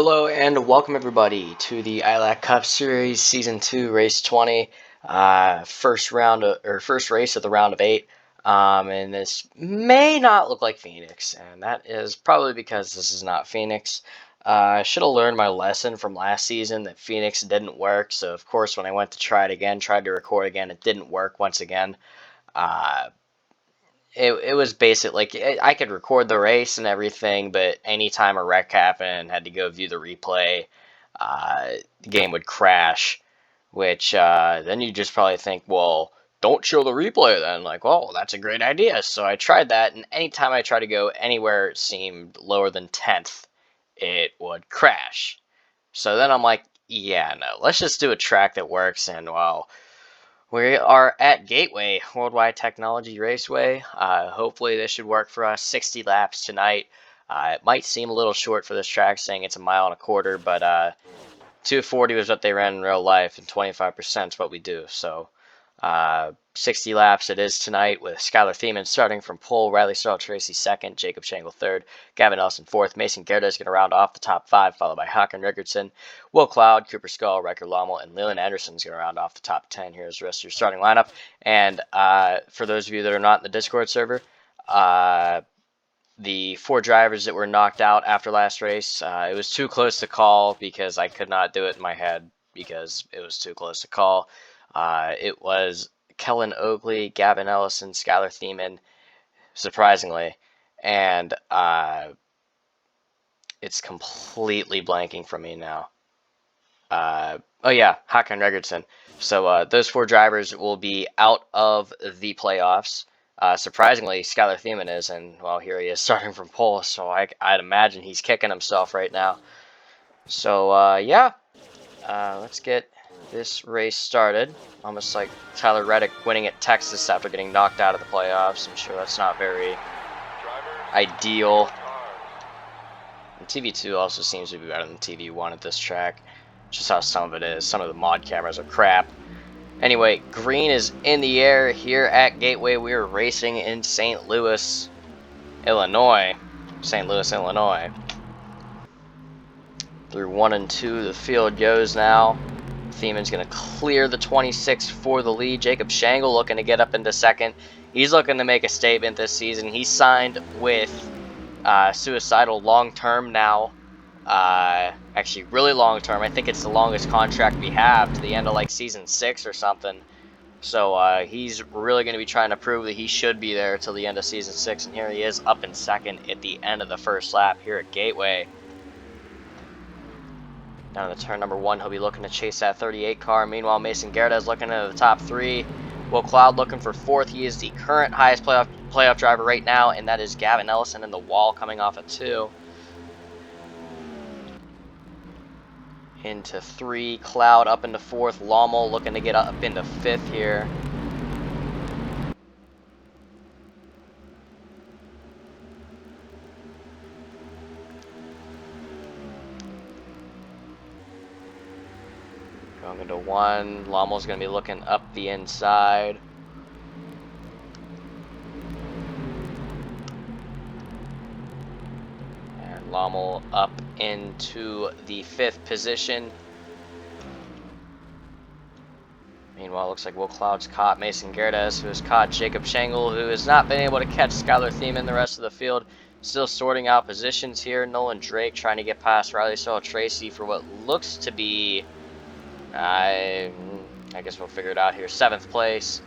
Hello and welcome everybody to the ILAC Cup Series Season 2 Race 20, first race of the round of 8. And this may not look like Phoenix, and that is probably because this is not Phoenix. I should have learned my lesson from last season that Phoenix didn't work, so of course when I went to try it again, tried to record again, it didn't work once again. It was basic, like I could record the race and everything, but anytime a wreck happened, had to go view the replay, the game would crash, which then you just probably think, well, don't show the replay then. Like, well, that's a great idea. So I tried that, and anytime I tried to go anywhere it seemed lower than 10th, it would crash. So then I'm like, yeah, no, let's just do a track that works, and well, we are at Gateway, Worldwide Technology Raceway. Hopefully this should work for us. 60 laps tonight. It might seem a little short for this track, saying it's 1.25 miles, but 240 was what they ran in real life, and 25% is what we do. So 60 laps it is tonight, with Skylar Thiemann starting from pole, Riley Starl Tracy second, Jacob Shangle third, Gavin Ellison fourth, Mason Gerda is going to round off the top 5, followed by Hakan Richardson, Will Cloud, Cooper Skull, Riker Lommel, and Leland Anderson is going to round off the top 10. Here's the rest of your starting lineup. And for those of you that are not in the Discord server, the 4 drivers that were knocked out after last race, it was too close to call because I could not do it in my head because it was too close to call. It was Kellen Oakley, Gavin Ellison, Skylar Thiemann, surprisingly, and it's completely blanking from me now. Oh yeah, Hakan Richardson. So those 4 drivers will be out of the playoffs. Surprisingly, Skylar Thiemann is, and well, here he is starting from pole, so I'd imagine he's kicking himself right now. So yeah, let's get this race started. Almost like Tyler Reddick winning at Texas after getting knocked out of the playoffs. I'm sure that's not very ideal. And TV2 also seems to be better than TV1 at this track. Just how some of it is. Some of the mod cameras are crap. Anyway, green is in the air here at Gateway. We are racing in St. Louis, Illinois. St. Louis, Illinois. Through 1 and 2, the field goes now. Thiemann's going to clear the 26 for the lead. Jacob Shangle looking to get up into second. He's looking to make a statement this season. He signed with Suicidal long-term now. Actually, really long-term. I think it's the longest contract we have, to the end of like season 6 or something. So he's really going to be trying to prove that he should be there till the end of season 6. And here he is up in second at the end of the first lap here at Gateway. Down to turn number 1, he'll be looking to chase that 38 car. Meanwhile, Mason Gerda is looking at the top 3. Will Cloud looking for 4th. He is the current highest playoff driver right now, and that is Gavin Ellison in the wall coming off of 2. Into 3, Cloud up into 4th. Lommel looking to get up into 5th here. Going into 1, Lommel's going to be looking up the inside. And Lommel up into the 5th position. Meanwhile, it looks like Will Cloud's caught Mason Gerdes, who has caught Jacob Shangle, who has not been able to catch Skylar Thiemann. The rest of the field still sorting out positions here. Nolan Drake trying to get past Riley Starl Tracy for what looks to be, I guess we'll figure it out here, 7th place.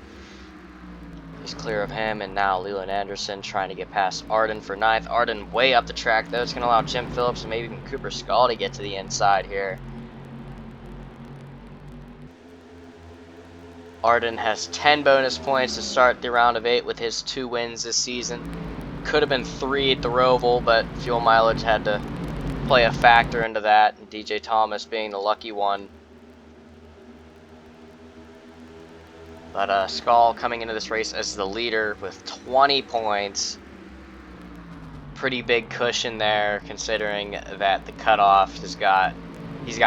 He's clear of him, and now Leland Anderson trying to get past Arden for 9th. Arden way up the track, though. It's going to allow Jim Phillips and maybe even Cooper Skull to get to the inside here. Arden has 10 bonus points to start the round of 8 with his 2 wins this season. Could have been 3 at the Roval, but fuel mileage had to play a factor into that, and DJ Thomas being the lucky one. But Skull coming into this race as the leader with 20 points. Pretty big cushion there, considering that the cutoff he's got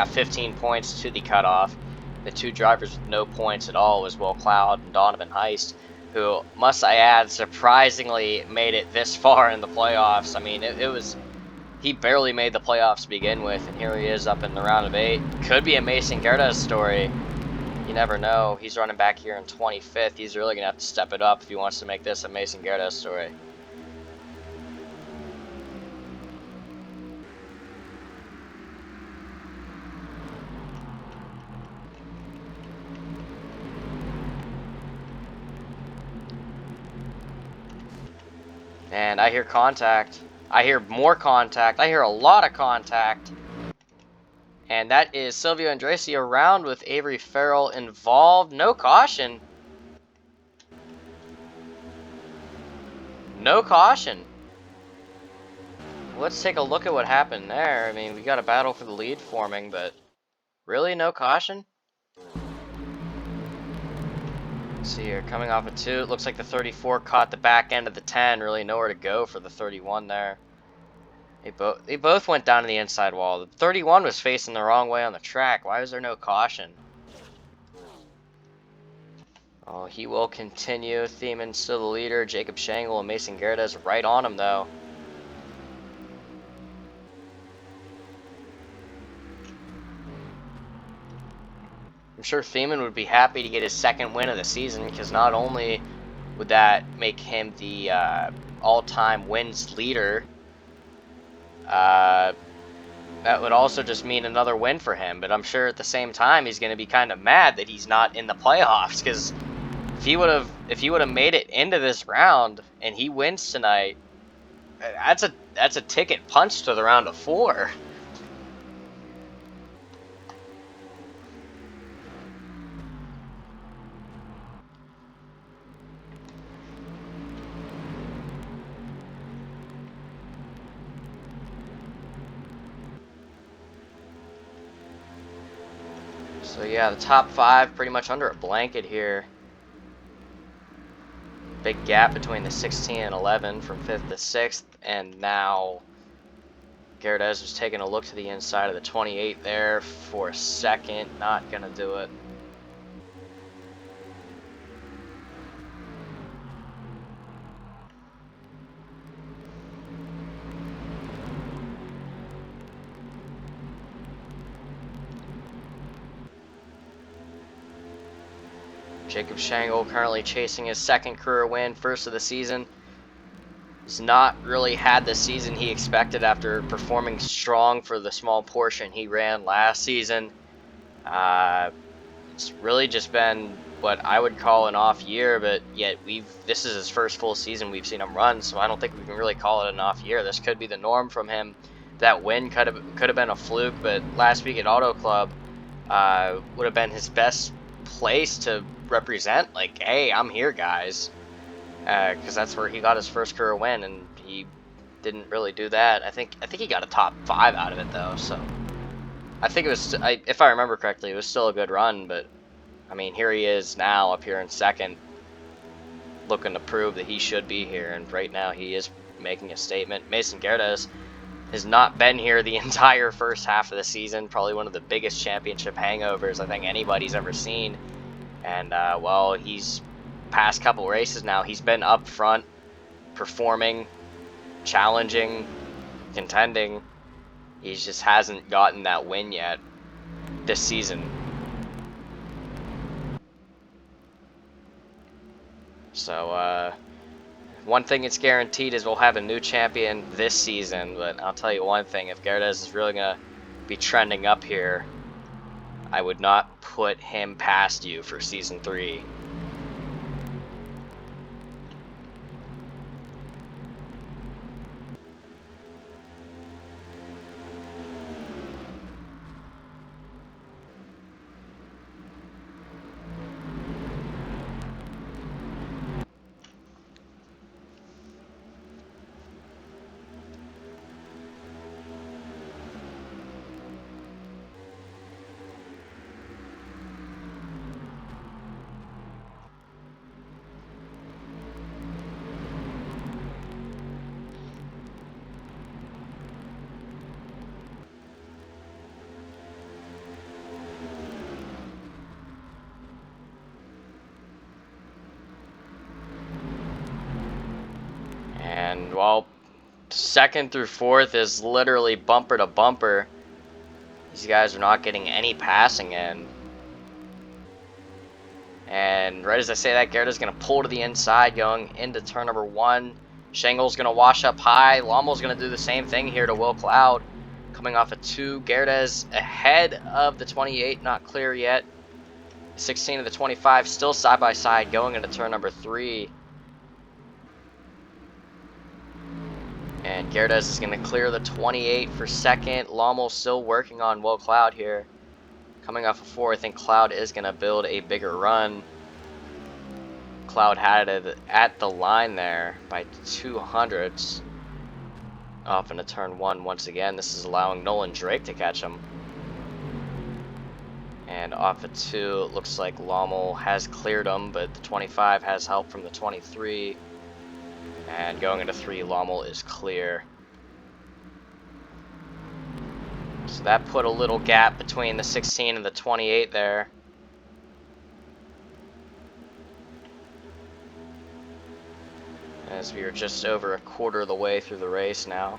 15 points to the cutoff. The 2 drivers with no points at all was Will Cloud and Donovan Heist, who, must I add, surprisingly made it this far in the playoffs. I mean, he barely made the playoffs to begin with, and here he is up in the round of 8. Could be a Mason Gerdes story. You never know. He's running back here in 25th. He's really going to have to step it up if he wants to make this a Mason Gerdes story. And I hear contact. I hear more contact. I hear a lot of contact. And that is Silvio Andrasi around with Avery Farrell involved. No caution. No caution. Let's take a look at what happened there. I mean, we got a battle for the lead forming, but really no caution? Let's see here, coming off a 2, it looks like the 34 caught the back end of the 10, really nowhere to go for the 31 there. They both went down to the inside wall. The 31 was facing the wrong way on the track. Why was there no caution? Oh, he will continue. Thiemann still the leader. Jacob Shangle and Mason Gerdes right on him, though. I'm sure Thiemann would be happy to get his second win of the season, because not only would that make him the all-time wins leader, that would also just mean another win for him. But I'm sure at the same time he's going to be kind of mad that he's not in the playoffs, because if he would have made it into this round and he wins tonight, that's a ticket punch to the round of 4. So yeah, the top 5 pretty much under a blanket here. Big gap between the 16 and 11 from 5th to 6th, and now Gerdes was taking a look to the inside of the 28 there for a second. Not gonna do it. Jacob Shangle currently chasing his second career win, first of the season. He's not really had the season he expected after performing strong for the small portion he ran last season. It's really just been what I would call an off year, but yet this is his first full season we've seen him run, so I don't think we can really call it an off year. This could be the norm from him. That win could have been a fluke, but last week at Auto Club would have been his best place to represent, like, hey, I'm here, guys, because that's where he got his first career win, and he didn't really do that. I think he got a top 5 out of it, though, so I think it was, if I remember correctly, it was still a good run. But I mean, here he is now up here in second, looking to prove that he should be here, and right now he is making a statement. Mason Gerdes has not been here the entire first half of the season, probably one of the biggest championship hangovers I think anybody's ever seen. And well, he's past couple races now, he's been up front, performing, challenging, contending. He just hasn't gotten that win yet this season. So one thing it's guaranteed is we'll have a new champion this season. But I'll tell you one thing, if Gerdes is really going to be trending up here, I would not put him past you for Season 3. Second through fourth is literally bumper to bumper. These guys are not getting any passing in. And right as I say that, Gerda's going to pull to the inside going into turn number 1. Shangel's going to wash up high. Lommel's going to do the same thing here to Will Cloud. Coming off a 2. Gerda's ahead of the 28, not clear yet. 16 of the 25 still side by side going into turn number 3. And Gerdes is going to clear the 28 for second. Lommel still working on Will Cloud here. Coming off a 4, I think Cloud is going to build a bigger run. Cloud had it at the line there by 200ths. Off into turn 1 once again. This is allowing Nolan Drake to catch him. And off a 2, it looks like Lommel has cleared him, but the 25 has help from the 23. And going into 3, Lommel is clear. So that put a little gap between the 16 and the 28 there. As we are just over a quarter of the way through the race now.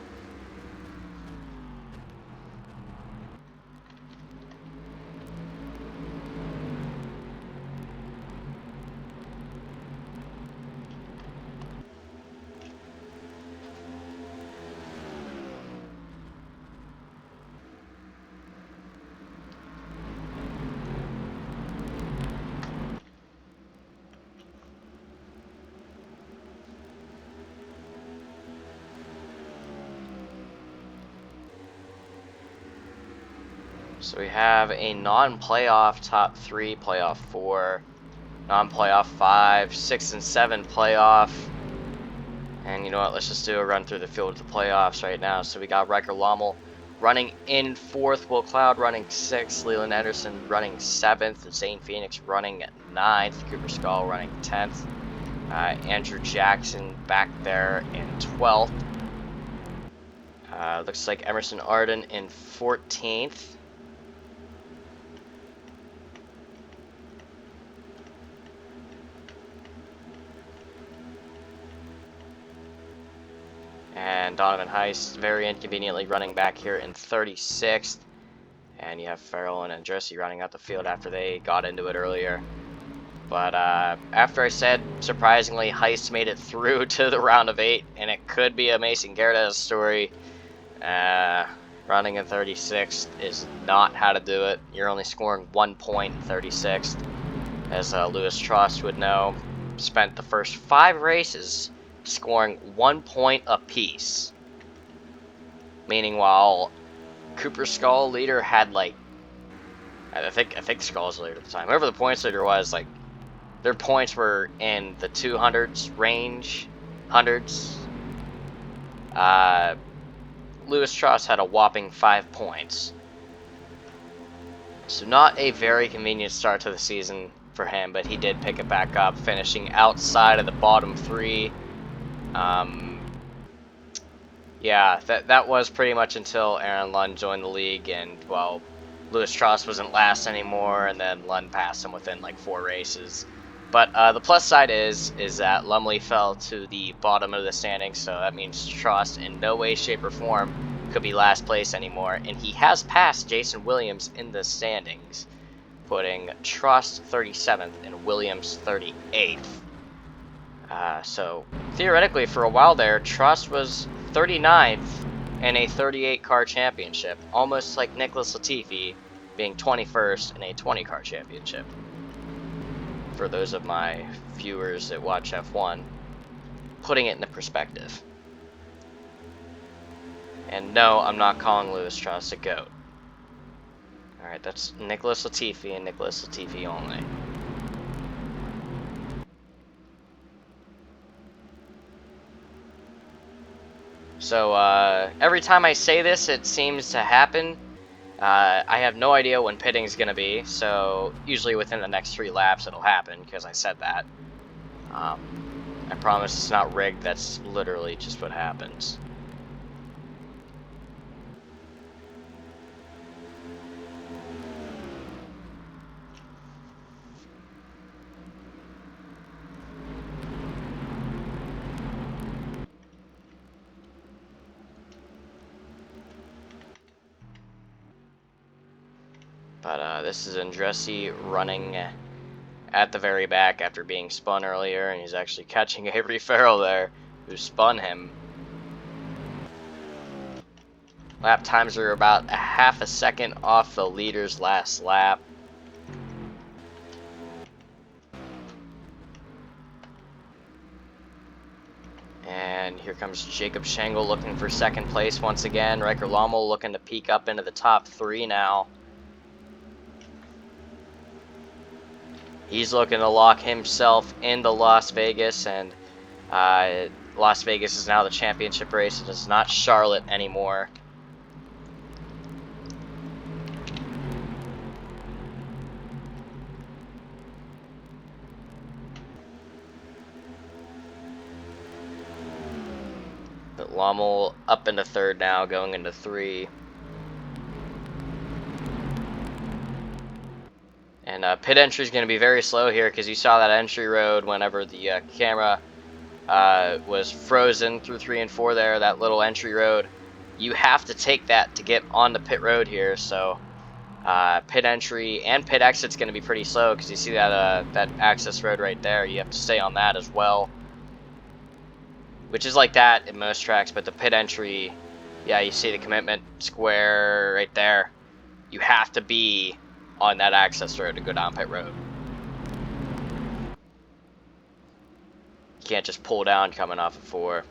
So we have a non-playoff top 3, playoff 4, non-playoff 5, 6 and 7 playoff. And you know what, let's just do a run through the field of the playoffs right now. So we got Riker Lommel running in 4th, Will Cloud running 6th, Leland Anderson running 7th, Zane Phoenix running 9th, Cooper Skull running 10th, Andrew Jackson back there in 12th. Looks like Emerson Arden in 14th. And Donovan Heist very inconveniently running back here in 36th. And you have Farrell and Andressi running out the field after they got into it earlier. But after I said, surprisingly, Heist made it through to the round of 8. And it could be a Mason Gerdes story. Running in 36th is not how to do it. You're only scoring 1 point in 36th. As Lewis Trost would know. Spent the first 5 races scoring 1 point apiece. Meaning while Cooper Skull leader had like, I think Skull's leader at the time. Whoever the points leader was, like their points were in the 200s range, hundreds. Lewis Trost had a whopping 5 points. So not a very convenient start to the season for him, but he did pick it back up, finishing outside of the bottom 3. Yeah, that was pretty much until Aaron Lund joined the league, and well, Lewis Trost wasn't last anymore, and then Lund passed him within like 4 races. But the plus side is that Lumley fell to the bottom of the standings, so that means Trost in no way, shape, or form could be last place anymore, and he has passed Jason Williams in the standings, putting Trost 37th and Williams 38th. So theoretically, for a while there, Trost was 39th in a 38-car championship, almost like Nicholas Latifi being 21st in a 20-car championship. For those of my viewers that watch F1, putting it into perspective. And no, I'm not calling Lewis Trost a GOAT. Alright, that's Nicholas Latifi and Nicholas Latifi only. So, every time I say this, it seems to happen. I have no idea when pitting's gonna be, so usually within the next 3 laps it'll happen, because I said that. I promise it's not rigged, that's literally just what happens. But this is Andretti running at the very back after being spun earlier, and he's actually catching Avery Farrell there, who spun him. Lap times are about a half a second off the leader's last lap. And here comes Jacob Schenkel looking for second place once again. Riker Lommel looking to peek up into the top 3 now. He's looking to lock himself into Las Vegas, and Las Vegas is now the championship race. It is not Charlotte anymore. But Lommel up into 3rd now, going into 3. And pit entry is going to be very slow here, because you saw that entry road whenever the camera was frozen through 3 and 4 there, that little entry road. You have to take that to get on the pit road here, so pit entry and pit exit's going to be pretty slow, because you see that that access road right there. You have to stay on that as well, which is like that in most tracks. But the pit entry, yeah, you see the commitment square right there. You have to be on that access road to go down pit road. You can't just pull down coming off of 4.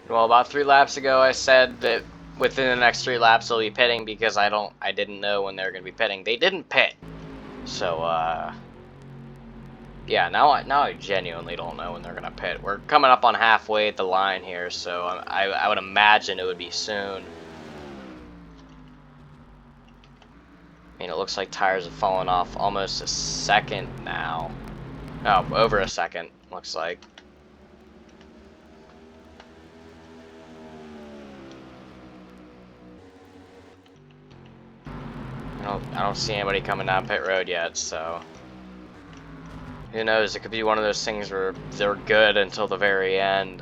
Well, about 3 laps ago, I said that within the next 3 laps they'll be pitting, because I didn't know when they were going to be pitting. They didn't pit, so yeah. Now I genuinely don't know when they're going to pit. We're coming up on halfway at the line here, so I would imagine it would be soon. I mean, it looks like tires have fallen off almost a second now. Oh, over a second, looks like. I don't see anybody coming down pit road yet, so who knows? It could be one of those things where they're good until the very end.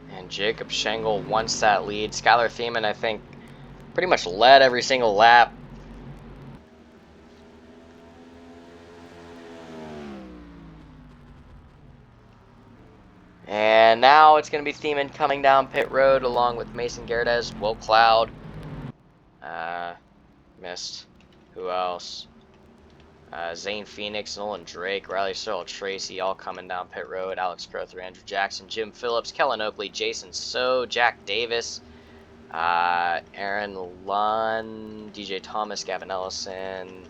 And Jacob Schenkel wants that lead. Skylar Thiemann, I think, pretty much led every single lap. And now it's going to be Thiemann coming down pit road along with Mason Gerdes. Will Cloud missed. Who else? Zane Phoenix, Nolan Drake, Riley Searle, Tracy, all coming down pit road. Alex Crowther, Andrew Jackson, Jim Phillips, Kellen Oakley, Jason So, Jack Davis, Aaron Lund, DJ Thomas, Gavin Ellison,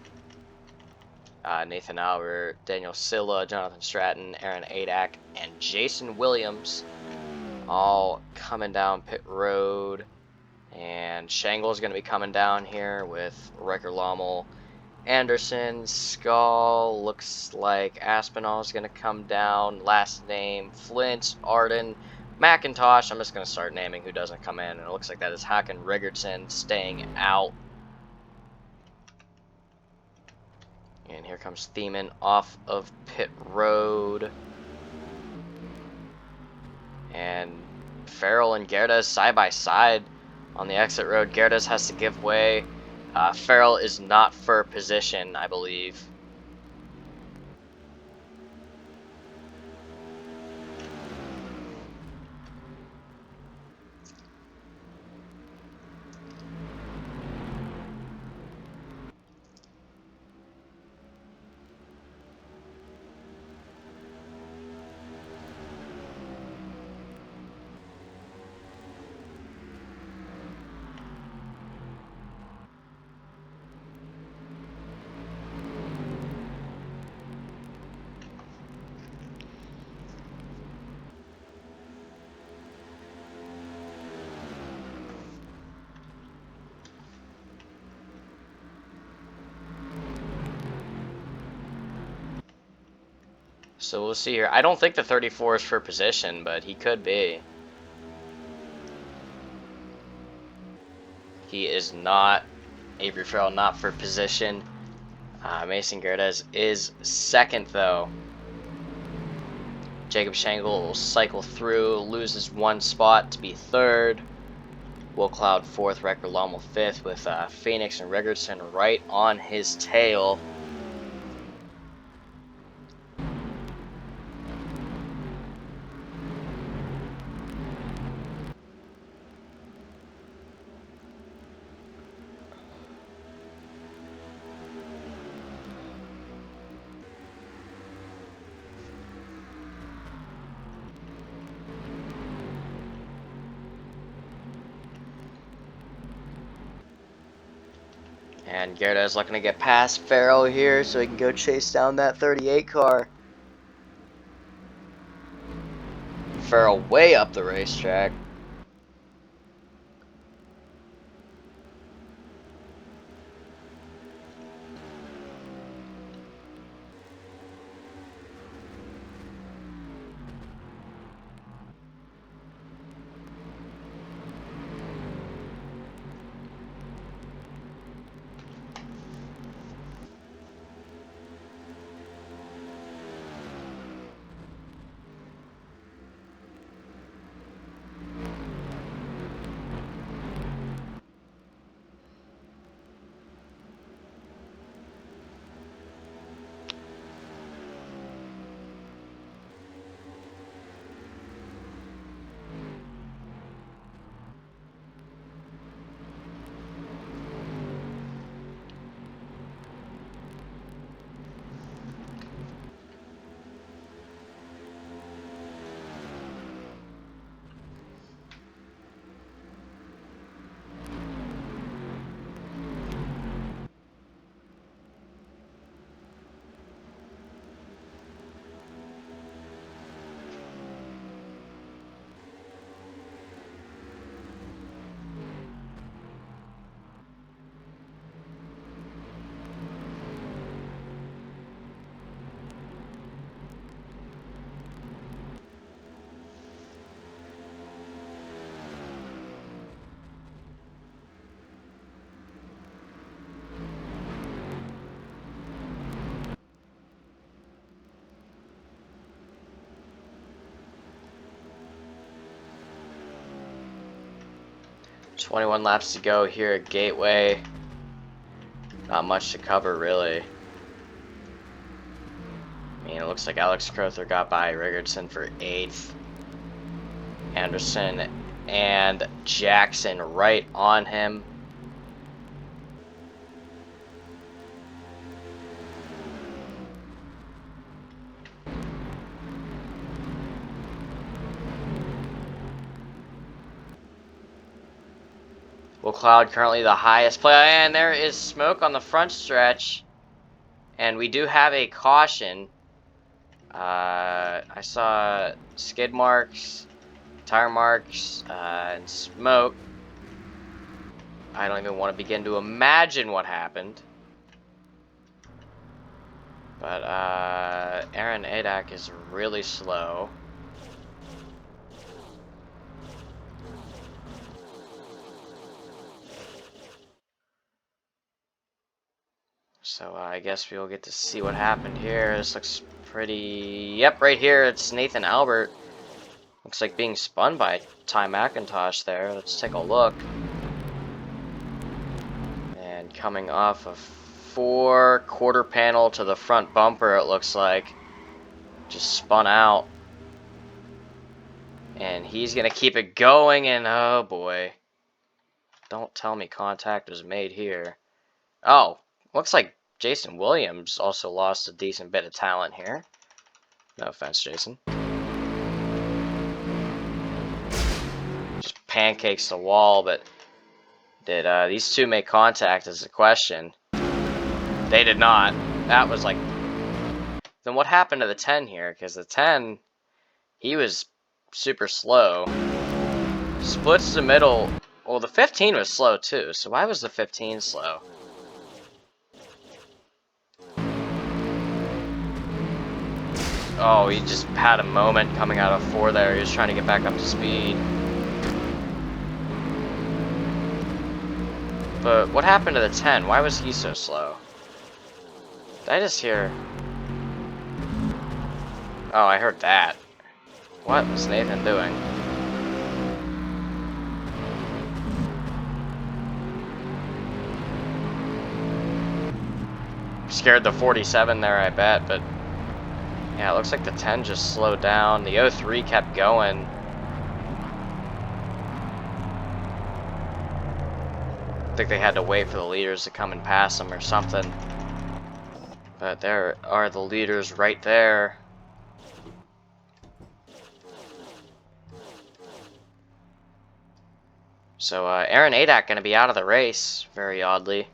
Nathan Albert, Daniel Silla, Jonathan Stratton, Aaron Adak, and Jason Williams, all coming down pit road. And Shangle's going to be coming down here with Riker Lommel, Anderson, Skull, looks like Aspinall is going to come down, last name, Flint, Arden, McIntosh. I'm just going to start naming who doesn't come in, and it looks like that is Hakan Riggertson staying out. And here comes Thiemann off of pit road. And Farrell and Gerdes side by side on the exit road. Gerdes has to give way. Farrell is not for position, I believe. So we'll see here. I don't think the 34 is for position, but he could be. He is not. Avery Farrell not for position. Mason Gerdes is second, though. Jacob Shangle will cycle through, loses one spot to be third. Will Cloud fourth, Riker Lommel fifth, with Phoenix and Riggertson right on his tail. And Gerdes looking to get past Farrell here so he can go chase down that 38 car. Farrell way up the racetrack. .21 laps to go here at Gateway. Not much to cover, really. I mean, it looks like Alex Crowther got by Riggertson for 8th. Anderson and Jackson right on him. Will Cloud currently the highest play, and there is smoke on the front stretch, and we do have a caution. I saw skid marks, tire marks, and smoke. I don't even want to begin to imagine what happened. But Aaron Adak is really slow. So I guess we'll get to see what happened here. This looks pretty... Yep, right here it's Nathan Albert. Looks like being spun by Ty McIntosh there. Let's take a look. And coming off a 4-quarter panel to the front bumper, it looks like. Just spun out. And he's going to keep it going, and oh boy. Don't tell me contact was made here. Oh, looks like Jason Williams also lost a decent bit of talent here. No offense, Jason. Just pancakes the wall, but did these two make contact is the question. They did not. That was like... Then what happened to the 10 here? Because the 10, he was super slow. Splits the middle. Well, the 15 was slow too, so why was the 15 slow? Oh, he just had a moment coming out of 4 there. He was trying to get back up to speed. But what happened to the 10? Why was he so slow? Did I just hear... Oh, I heard that. What was Nathan doing? Scared the 47 there, I bet, but... Yeah, it looks like the 10 just slowed down. The 03 kept going. I think they had to wait for the leaders to come and pass them or something. But there are the leaders right there. So Aaron Adak going to be out of the race, very oddly.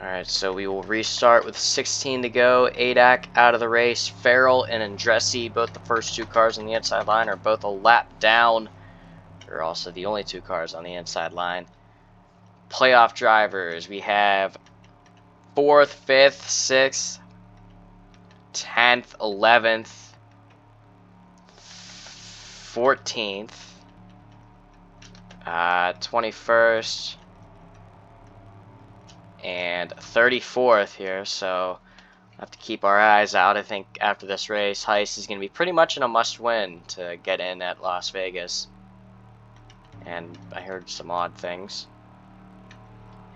Alright, so we will restart with 16 to go. Adak out of the race. Farrell and Andressi, both the first 2 cars on the inside line, are both a lap down. They're also the only 2 cars on the inside line. Playoff drivers, we have 4th, 5th, 6th, 10th, 11th, 14th, 21st, and 34th here, so we'll have to keep our eyes out. I think after this race, Heist is going to be pretty much in a must-win to get in at Las Vegas. And I heard some odd things.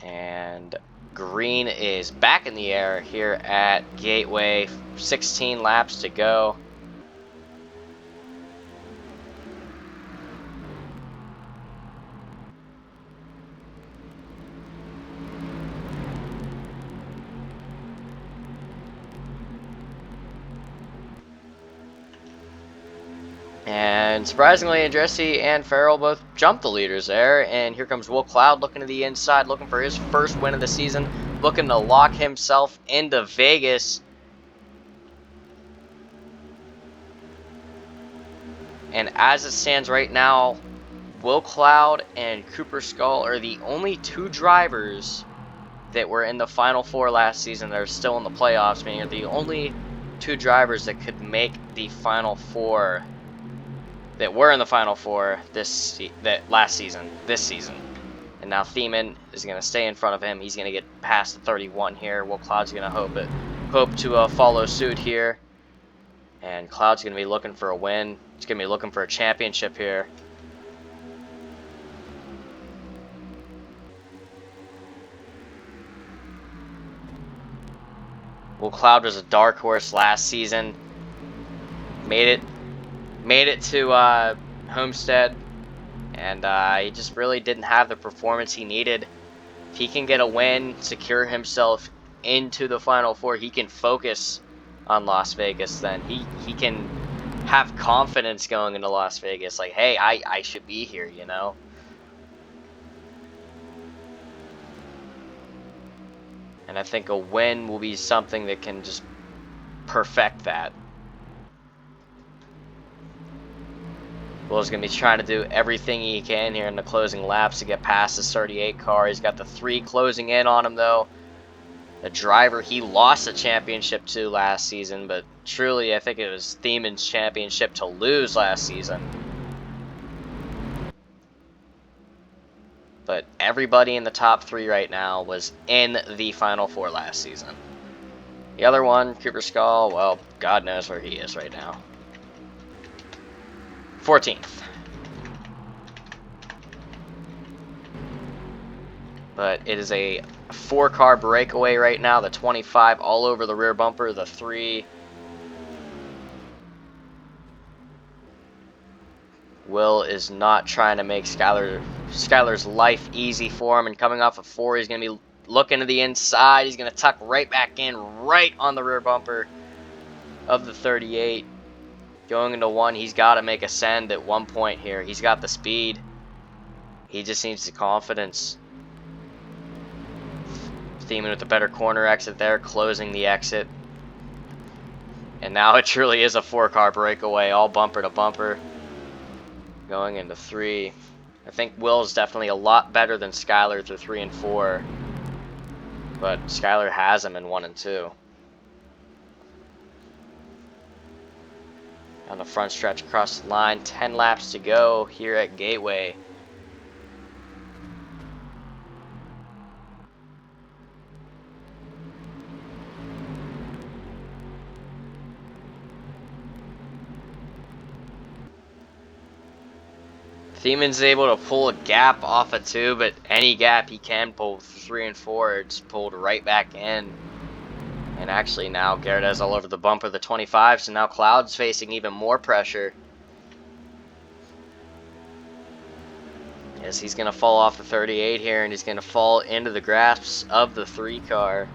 And green is back in the air here at Gateway. 16 laps to go. And surprisingly, Andressi and Farrell both jumped the leaders there. And here comes Will Cloud looking to the inside, looking for his first win of the season, looking to lock himself into Vegas. And as it stands right now, Will Cloud and Cooper Skull are the only 2 drivers that were in the Final 4 last season that are still in the playoffs, meaning they're the only 2 drivers that could make the Final 4 that were in the Final 4 this season. And now Thiemann is going to stay in front of him. He's going to get past the 31 here. Will Cloud's going to hope to follow suit here. And Cloud's going to be looking for a win. He's going to be looking for a championship here. Will Cloud was a dark horse last season. Made it to Homestead, and he just really didn't have the performance he needed If he can get a win, secure himself into the Final Four, he can focus on Las Vegas. Then he can have confidence going into Las Vegas. Like, hey, I should be here, you know? And I think a win will be something that can just perfect that. Will's going to be trying to do everything he can here in the closing laps to get past his 38 car. He's got the 3 closing in on him, though. The driver he lost the championship to last season, but truly I think it was Thieman's championship to lose last season. But everybody in the top 3 right now was in the Final Four last season. The other one, Cooper Skull, well, God knows where he is right now. 14th. But it is a 4-car breakaway right now. The 25 all over the rear bumper. The 3. Will is not trying to make Skylar's life easy for him. And coming off of 4, he's going to be looking to the inside. He's going to tuck right back in, right on the rear bumper of the 38. Going into 1, he's got to make a send at one point here. He's got the speed. He just needs the confidence. Thiemann with the better corner exit there, closing the exit. And now it truly is a 4-car breakaway, all bumper to bumper. Going into 3. I think Will's definitely a lot better than Skylar through 3 and 4. But Skylar has him in 1 and 2. On the front stretch across the line, 10 laps to go here at Gateway. Thiemann's able to pull a gap off of 2, but any gap he can pull 3 and 4, it's pulled right back in. And actually now Garrett has all over the bumper the 25, so now Cloud's facing even more pressure. As he's going to fall off the 38 here, and he's going to fall into the grasps of the 3 car.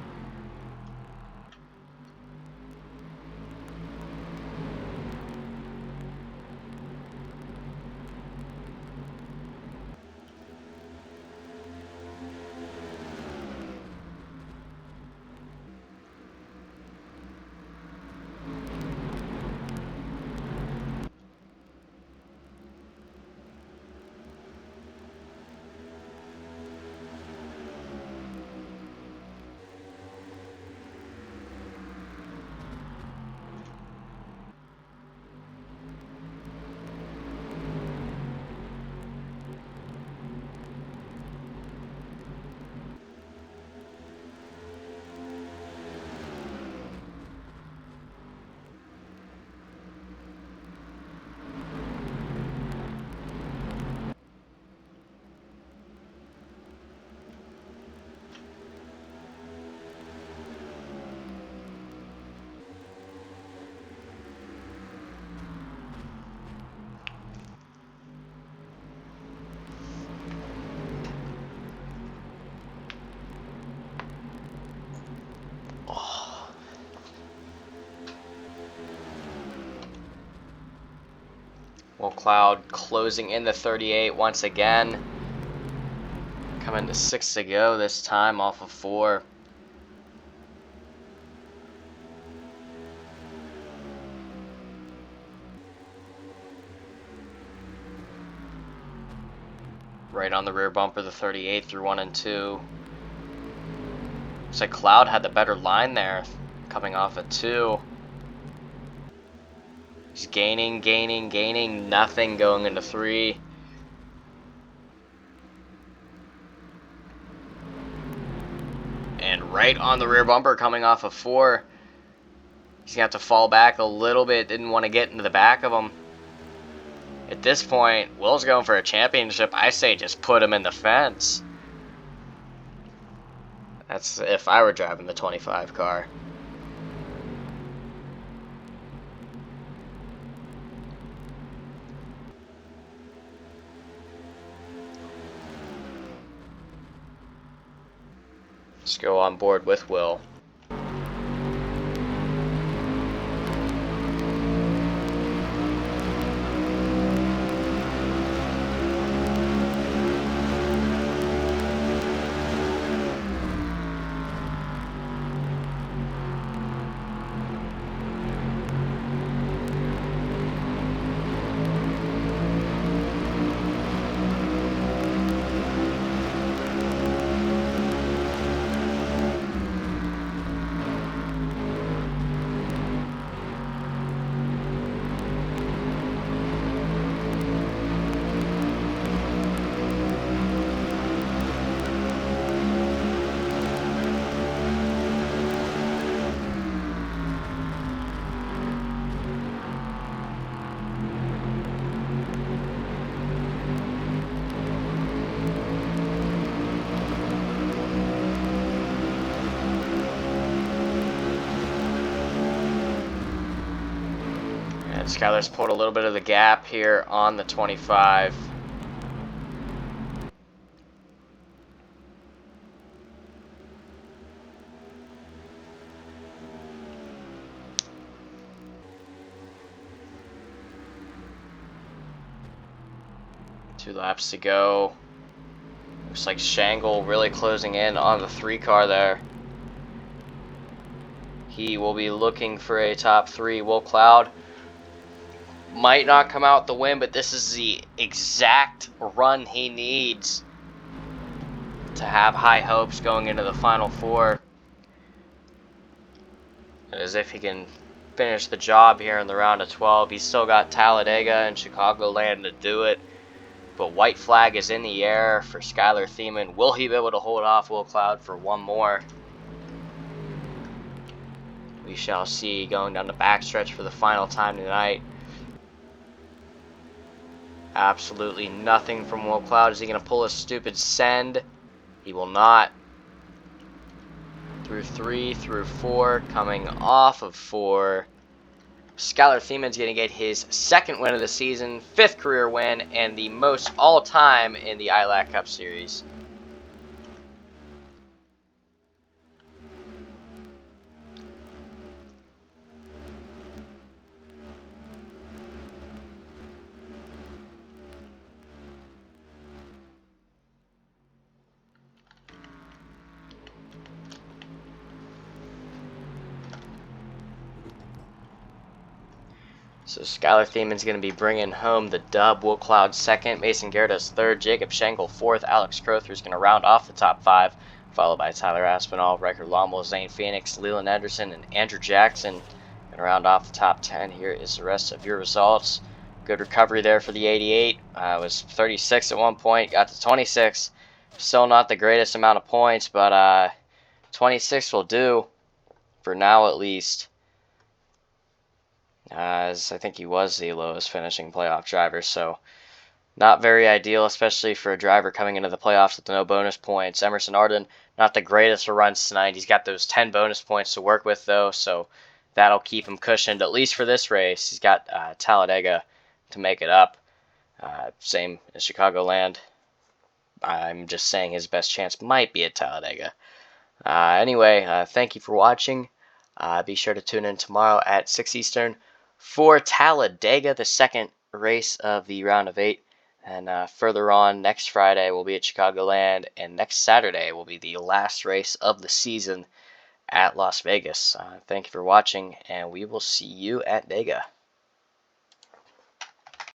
Well, Cloud closing in the 38 once again. Coming to 6 to go this time off of 4. Right on the rear bumper, the 38 through 1 and 2. Looks like Cloud had the better line there, coming off of 2. He's gaining, nothing going into 3. And right on the rear bumper coming off of 4. He's going to have to fall back a little bit, didn't want to get into the back of him. At this point, Will's going for a championship. I say just put him in the fence. That's if I were driving the 25 car. Let's go on board with Will. Skylar's pulled a little bit of the gap here on the 25. Two laps to go. Looks like Shangle really closing in on the 3 car there. He will be looking for a top 3. Will Cloud might not come out the win, but this is the exact run he needs to have high hopes going into the final 4. As if he can finish the job here in the round of 12. He's still got Talladega and Chicagoland to do it. But white flag is in the air for Skylar Thiemann. Will he be able to hold off Will Cloud for one more? We shall see going down the backstretch for the final time tonight. Absolutely nothing from Will Cloud. Is he going to pull a stupid send? He will not. Through 3, through 4, coming off of 4. Skylar Thiemann's going to get his 2nd win of the season, 5th career win, and the most all-time in the ILAC Cup Series. So Skylar Thiemann's going to be bringing home the dub. Will Cloud 2nd, Mason Gerda's 3rd, Jacob Schenkel 4th, Alex Crowther's going to round off the top 5, followed by Tyler Aspinall, Riker Lommel, Zane Phoenix, Leland Anderson, and Andrew Jackson. Going to round off the top 10. Here is the rest of your results. Good recovery there for the 88. Was 36 at one point, got to 26. Still not the greatest amount of points, but 26 will do for now at least. As I think he was the lowest finishing playoff driver, so not very ideal, especially for a driver coming into the playoffs with no bonus points. Emerson Arden, not the greatest of runs tonight. He's got those 10 bonus points to work with, though, so that'll keep him cushioned, at least for this race. He's got Talladega to make it up. Same as Chicagoland. I'm just saying his best chance might be at Talladega. Anyway, thank you for watching. Be sure to tune in tomorrow at 6 Eastern for Talladega, the 2nd race of the round of 8. And further on, next Friday we'll be at Chicagoland, and next Saturday will be the last race of the season at Las Vegas. Thank you for watching, and we will see you at Dega.